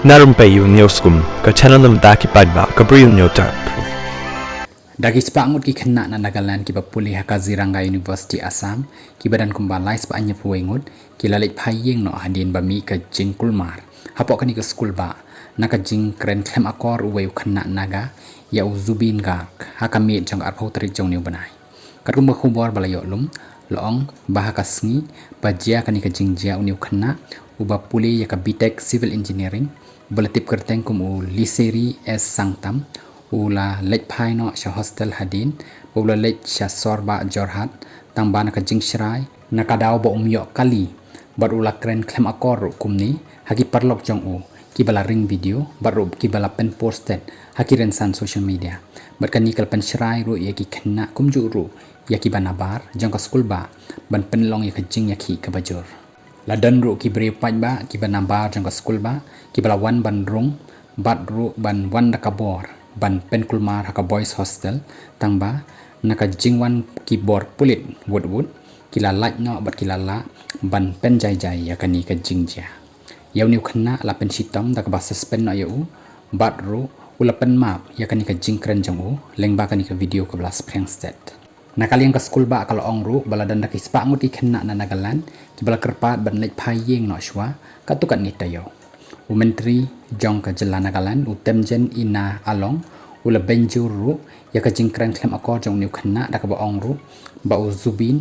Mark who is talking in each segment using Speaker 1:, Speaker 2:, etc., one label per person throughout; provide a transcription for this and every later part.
Speaker 1: Na Rympei U ka channel nabynta ki paidbah ka Bri U Hynñiewtrep.
Speaker 2: Dagi sepangut ki khynnah na Nagaland ki bapuli ha Kaziranga University Assam ki badan kumbalai sepa anya puwengut ki leit phai yeng no hadin bami ka jing kulmar hapok kani ka school ba na ka jing kren klem akor uwe khynnah naga ya Zubeen Garg ha kami jong arpau tari jong niu banai kat kumba khubor balayo lum loong bah kasngi bajia kani ka jing jia uniu khynnah uba puli ya ka bitek civil engineering belatip kyrteng kum u liseri es sangtam ula leit phai no sha hostel hadin ula leit sha sorba jorhat tangba na ka jing shrai na ka daw bo umyo kali bar ula kren klem akor kumni haki parlok jong u ki bala ring video baru ki bala pen posted haki rensan social media bar kan nikal pen shrai ru ya ki khynnah kumju ru ya ki banabar jong ka school ba ban pen long ya ka jing ya ki ka bajur ladan ru ki Bri paidbah ki banabar jong ka school ba ki bala wan ban rung bat ru ban wan da kabor ban pen kulmar haka boys hostel tangba naka jingwan keyboard pulit wood kila light no bat kila la ban pen jai ya kani ka jingja yaw niu khynnah la pen sitom da ka ba suspend no yu bat ru ula pen map ya kani ka jing kren jong u lengba kani ka video ka bla spring state nakaliang ka school ba kalau ong ru bala dan da ki spa ngut ki khynnah na Nagaland ki bala kerpat ban leit phai yeng no shwa ka tukat ni tayo Menteri jong ka jela Nagaland utemjen ina along ula beiñ ru ya ka jingkran klem akor jong niu khynnah da ka ba ong ru ba u Zubeen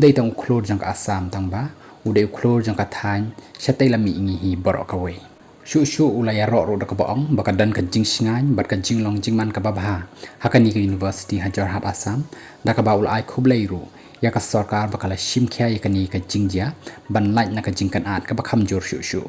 Speaker 2: dei tang uklor jong ka Assam tangba ude uklor jong ka thain shatai lami ingi hi baroh ka we shu ula ya ro ru da ka ba ong ba ka dan ka jing shingan bat ka jing long jing man ka ba bha hakani ka university ha jorhat Assam da ka ba ul ai Khublei ru ya ka sarkar ba kala shimkhya ya kani ka jingja ban lait na ka jingkan at ka ba khamjur shu